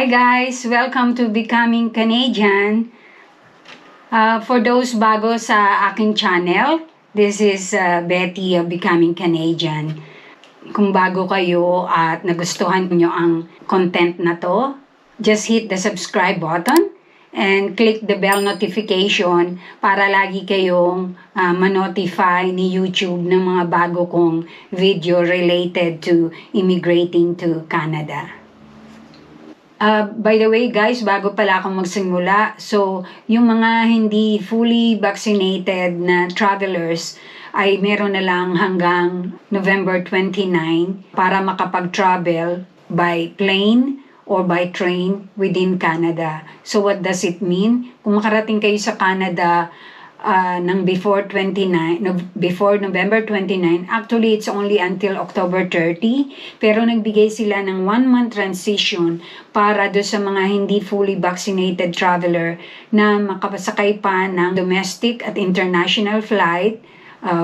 Hi guys! Welcome to Becoming Canadian. For those bago sa aking channel, this is Betty of Becoming Canadian. Kung bago kayo at nagustuhan nyo ang content na to, just hit the subscribe button and click the bell notification para lagi kayong ma-notify ni YouTube ng mga bago kong video related to immigrating to Canada. By the way guys, bago pala akong magsimula, so yung mga hindi fully vaccinated na travelers ay meron na lang hanggang November 29 para makapag-travel by plane or by train within Canada. So what does it mean? Kung makarating kayo sa Canada ng before November 29, actually it's only until October 30, pero nagbigay sila ng 1-month transition para do sa mga hindi fully vaccinated traveler na makapasakay pa ng domestic at international flight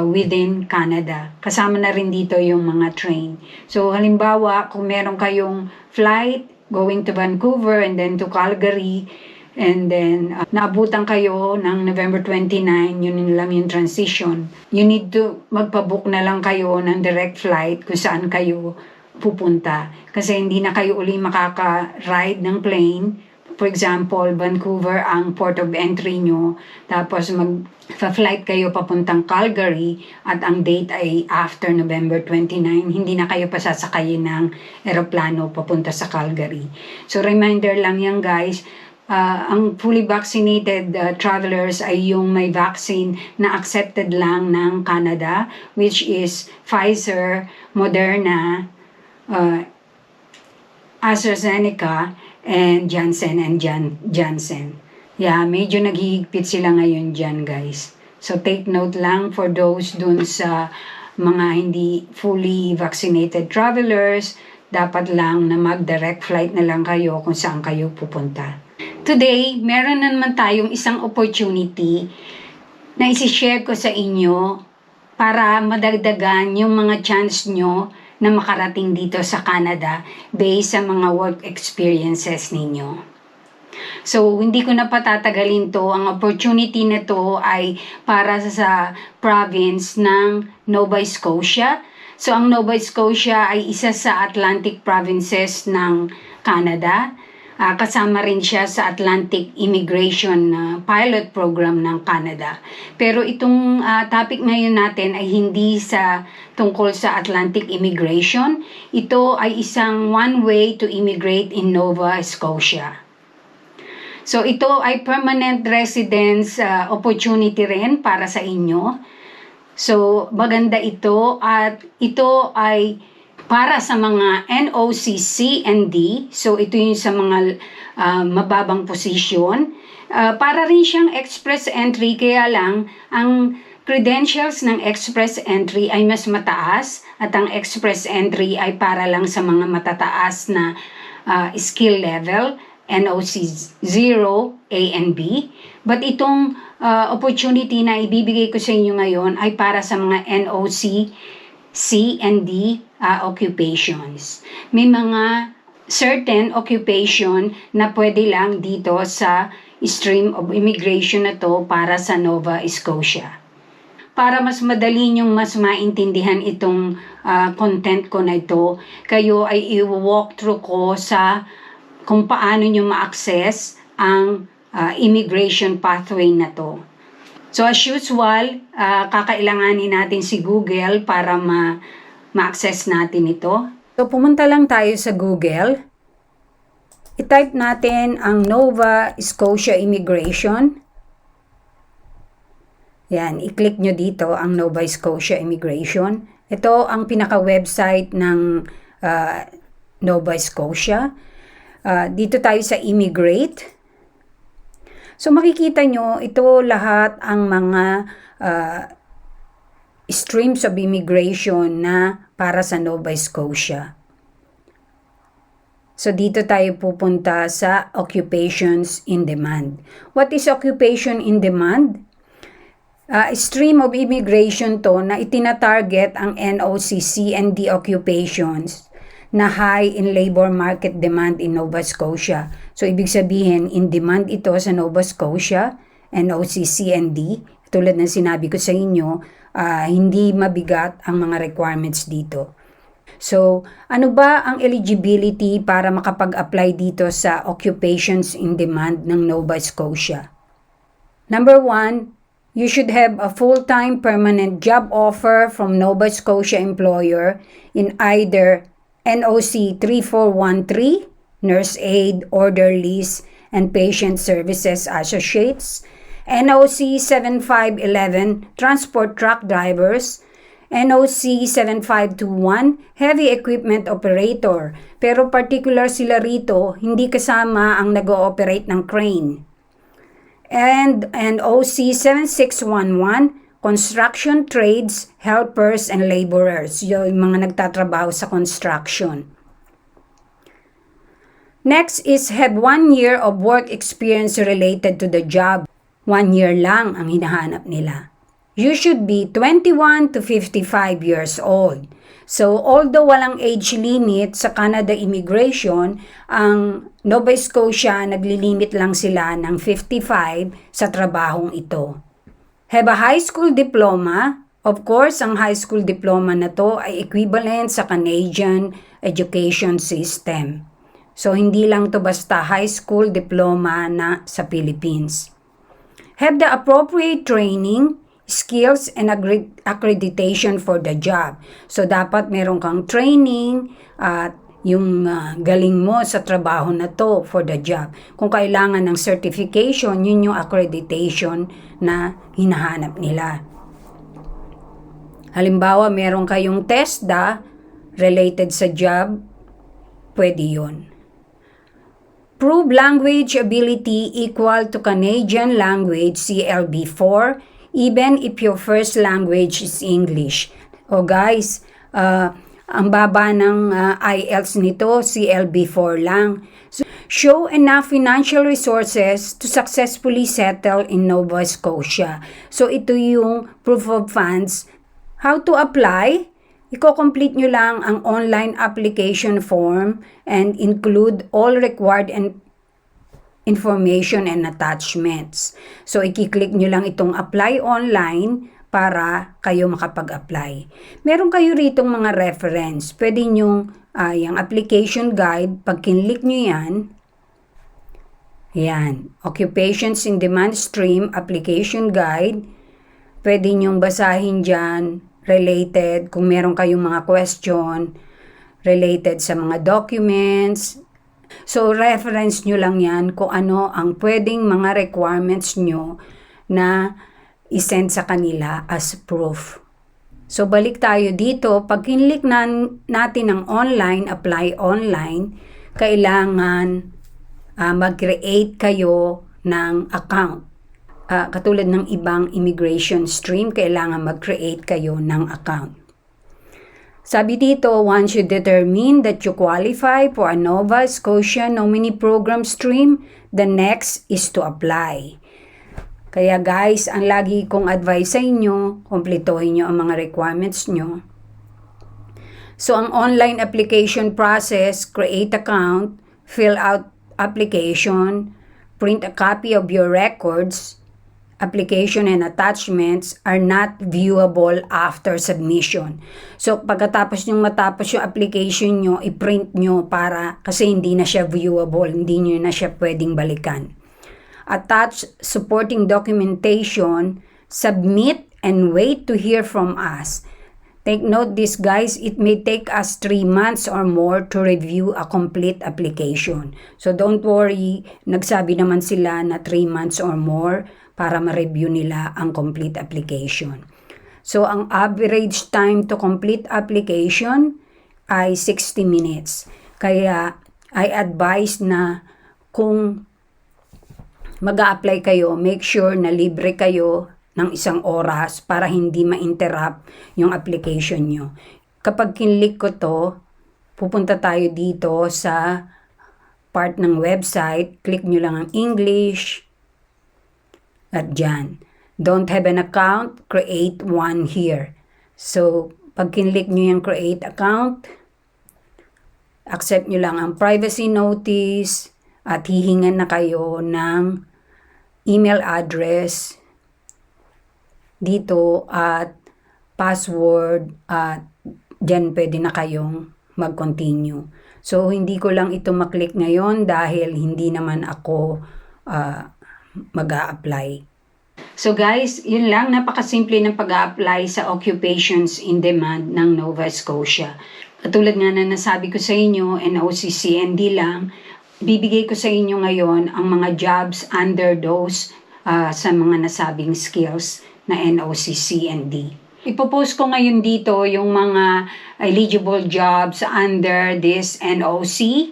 within Canada. Kasama na rin dito yung mga train. So halimbawa, kung meron kayong flight going to Vancouver and then to Calgary, and then, naabutan kayo ng November 29, yun lang yung transition. You need to magpabook na lang kayo ng direct flight kung saan kayo pupunta. Kasi hindi na kayo uli makaka-ride ng plane. For example, Vancouver ang port of entry nyo. Tapos mag-flight kayo papuntang Calgary at ang date ay after November 29. Hindi na kayo pasasakayin ng eroplano papunta sa Calgary. So reminder lang yan guys, ang fully vaccinated travelers ay yung may vaccine na accepted lang ng Canada, which is Pfizer, Moderna, AstraZeneca, and Johnson & Johnson. Yeah, medyo naghihigpit sila ngayon dyan guys. So take note lang for those dun sa mga hindi fully vaccinated travelers, dapat lang na mag-direct flight na lang kayo kung saan kayo pupunta. Today, meron na naman tayong isang opportunity na isi-share ko sa inyo para madagdagan yung mga chance nyo na makarating dito sa Canada based sa mga work experiences ninyo. So, hindi ko na patatagalin to. Ang opportunity na to ay para sa province ng Nova Scotia. So, ang Nova Scotia ay isa sa Atlantic provinces ng Canada. Kasama rin siya sa Atlantic Immigration Pilot Program ng Canada. Pero itong topic ngayon natin ay hindi tungkol sa Atlantic Immigration. Ito ay isang one way to immigrate in Nova Scotia. So ito ay permanent residence opportunity rin para sa inyo. So maganda ito at ito ay para sa mga NOCC and D, so ito yung sa mga mababang posisyon. Para rin siyang express entry, kaya lang ang credentials ng express entry ay mas mataas at ang express entry ay para lang sa mga matataas na skill level, NOC 0, A and B. But itong opportunity na ibibigay ko sa inyo ngayon ay para sa mga NOC C and D occupations. May mga certain occupation na pwede lang dito sa stream of immigration na to para sa Nova Scotia. Para mas madali nyong mas maintindihan itong content ko na ito, kayo ay i-walk through ko sa kung paano nyo ma-access ang immigration pathway na to. So as usual, kakailanganin natin si Google para ma-access natin ito. So pumunta lang tayo sa Google. I-type natin ang Nova Scotia Immigration. Yan, i-click nyo dito ang Nova Scotia Immigration. Ito ang pinaka-website ng Nova Scotia. Dito tayo sa Immigrate. So makikita nyo, ito lahat ang mga streams of immigration na para sa Nova Scotia. So dito tayo pupunta sa occupations in demand. What is occupation in demand? Stream of immigration to na itinatarget ang NOCC and the occupations na high in labor market demand in Nova Scotia. So, ibig sabihin, in demand ito sa Nova Scotia, NOC, CND. Tulad ng sinabi ko sa inyo, hindi mabigat ang mga requirements dito. So, ano ba ang eligibility para makapag-apply dito sa occupations in demand ng Nova Scotia? Number 1, you should have a full-time permanent job offer from Nova Scotia employer in either NOC 3413, Nurse Aid, Orderlies, and Patient Services Associates, NOC 7511, Transport Truck Drivers, NOC 7521, Heavy Equipment Operator. Pero particular sila rito, hindi kasama ang nag-ooperate ng crane. And NOC 7611, Construction Trades, Helpers, and Laborers, yung mga nagtatrabaho sa construction. Next is have 1 year of work experience related to the job. 1 year lang ang hinahanap nila. You should be 21 to 55 years old. So, although walang age limit sa Canada Immigration, ang Nova Scotia naglilimit lang sila ng 55 sa trabahong ito. Have a high school diploma. Of course, ang high school diploma na to ay equivalent sa Canadian education system. So, hindi lang to basta high school diploma na sa Philippines. Have the appropriate training, skills, and accreditation for the job. So, dapat meron kang training at yung galing mo sa trabaho na to for the job. Kung kailangan ng certification, yun yung accreditation na hinahanap nila. Halimbawa, meron kayong TESDA related sa job, pwede yun. Prove language ability equal to Canadian language CLB4, even if your first language is English. O guys, ang baba ng IELTS nito, CLB4 lang. So, show enough financial resources to successfully settle in Nova Scotia. So, ito yung proof of funds. How to apply? Iko-complete nyo lang ang online application form and include all required information and attachments. So, i-click nyo lang itong apply online para kayo makapag-apply. Meron kayo ritong mga reference. Pwede nyong yung application guide, pag kinlik nyo yan, Occupations in Demand Stream Application Guide, pwede nyong basahin dyan, related, kung meron kayong mga question, related sa mga documents. So, reference nyo lang yan kung ano ang pwedeng mga requirements nyo na isend sa kanila as proof. So, balik tayo dito. Pag kinlik natin ang online, apply online, kailangan mag-create kayo ng account. Katulad ng ibang immigration stream, kailangan mag-create kayo ng account. Sabi dito, once you determine that you qualify for a Nova Scotia nominee program stream, the next is to apply. Kaya guys, ang lagi kong advice sa inyo, kumplituhin nyo ang mga requirements nyo. So, ang online application process, create account, fill out application, print a copy of your records, application and attachments are not viewable after submission. So, pagkatapos nyo matapos yung application nyo, i-print nyo kasi hindi na siya viewable, hindi nyo na siya pwedeng balikan. Attach supporting documentation, submit, and wait to hear from us. Take note this guys, it may take us 3 months or more to review a complete application. So don't worry, nagsabi naman sila na 3 months or more para ma-review nila ang complete application. So ang average time to complete application ay 60 minutes. Kaya I advise na kung mag-a-apply kayo, make sure na libre kayo ng 1 oras para hindi ma-interrupt yung application nyo. Kapag kinlik ko to, pupunta tayo dito sa part ng website, click nyo lang ang English, at dyan. Don't have an account, create one here. So, pag kinlik nyo yung create account, accept nyo lang ang privacy notice at hihingan na kayo ng email address dito at password at dyan pwede na kayong mag-continue. So, hindi ko lang ito maklik ngayon dahil hindi naman ako mag-a-apply. So guys, yun lang, napakasimple ng pag-a-apply sa occupations in demand ng Nova Scotia. Katulad nga na nasabi ko sa inyo, NOC-CND lang, bibigay ko sa inyo ngayon ang mga jobs under those sa mga nasabing skills na NOC-CND. Ipopost ko ngayon dito yung mga eligible jobs under this NOC.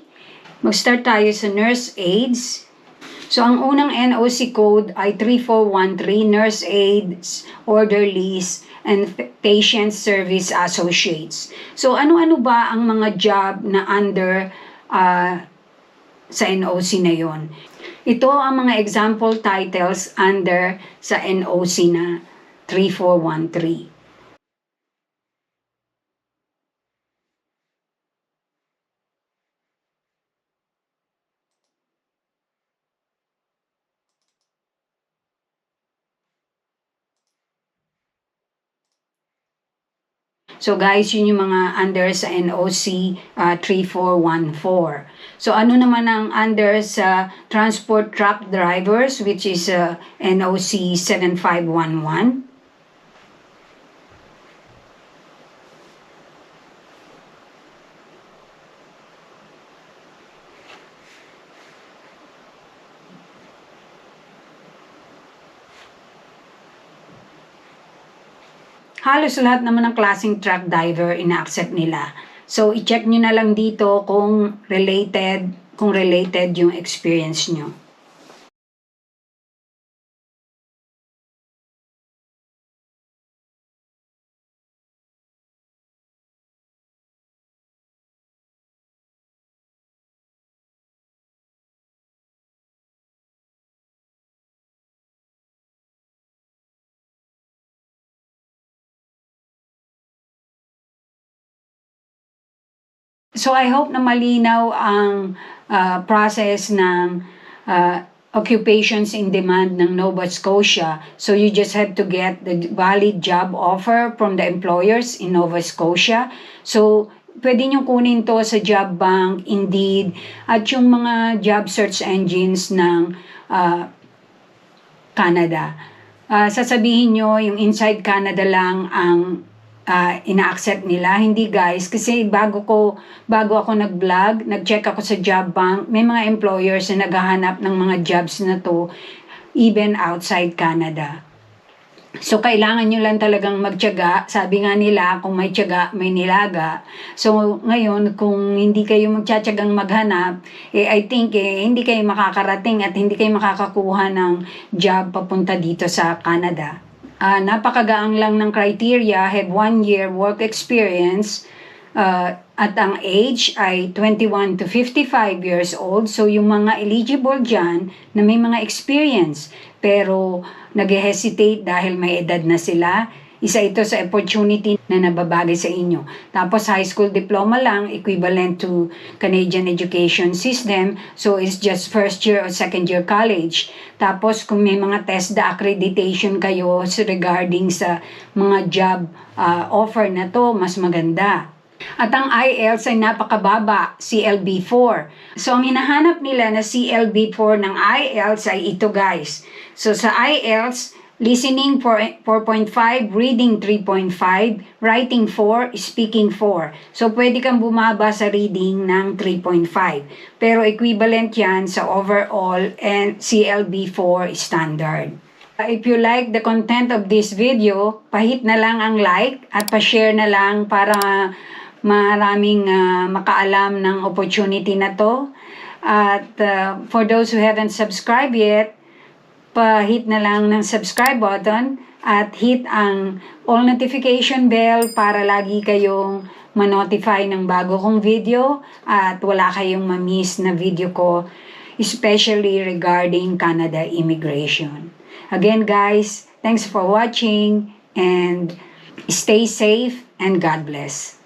Mag-start tayo sa nurse aides. So, ang unang NOC code ay 3413, nurse aides, orderlies, and patient service associates. So, ano-ano ba ang mga job na under sa NOC na yon? Ito ang mga example titles under sa NOC na 3413. So guys, yun yung mga under sa NOC 3414. So ano naman ang under sa transport truck drivers, which is NOC 7511? Halos lahat naman ng klaseng truck diver ina-accept nila. So, i-check nyo na lang dito kung related yung experience nyo. So I hope na malinaw ang process ng occupations in demand ng Nova Scotia. So you just have to get the valid job offer from the employers in Nova Scotia. So pwede nyo kunin to sa Job Bank, Indeed, at yung mga job search engines ng Canada. Sasabihin nyo yung Inside Canada lang ang ina-accept nila. Hindi guys, kasi bago ako nag-vlog, nag-check ako sa Job Bank, may mga employers na naghahanap ng mga jobs na to even outside Canada. So, kailangan nyo lang talagang magtiyaga. Sabi nga nila, kung may tiyaga, may nilaga. So, ngayon, kung hindi kayo magtsatsagang maghanap, I think hindi kayo makakarating at hindi kayo makakakuha ng job papunta dito sa Canada. Napakagaang lang ng criteria, have 1 year work experience, at ang age ay 21 to 55 years old. So, yung mga eligible dyan na may mga experience, pero nag-hesitate dahil may edad na sila, isa ito sa opportunity na nababagay sa inyo. Tapos high school diploma lang, equivalent to Canadian education system. So it's just first year or second year college. Tapos kung may mga TESDA accreditation kayo regarding sa mga job offer na to, mas maganda. At ang IELTS ay napakababa, CLB4. So, ang hinahanap nila na CLB4 ng IELTS ay ito guys. So, sa IELTS, listening 4.5, reading 3.5, writing 4, speaking 4. So, pwede kang bumaba sa reading ng 3.5. Pero equivalent yan sa overall and CLB4 standard. If you like the content of this video, pahit na lang ang like at pa-share na lang para maraming makaalam ng opportunity na to. At for those who haven't subscribed yet, pa-hit na lang ng subscribe button at hit ang all notification bell para lagi kayong ma-notify ng bago kong video at wala kayong ma-miss na video ko, especially regarding Canada immigration. Again guys, thanks for watching and stay safe and God bless.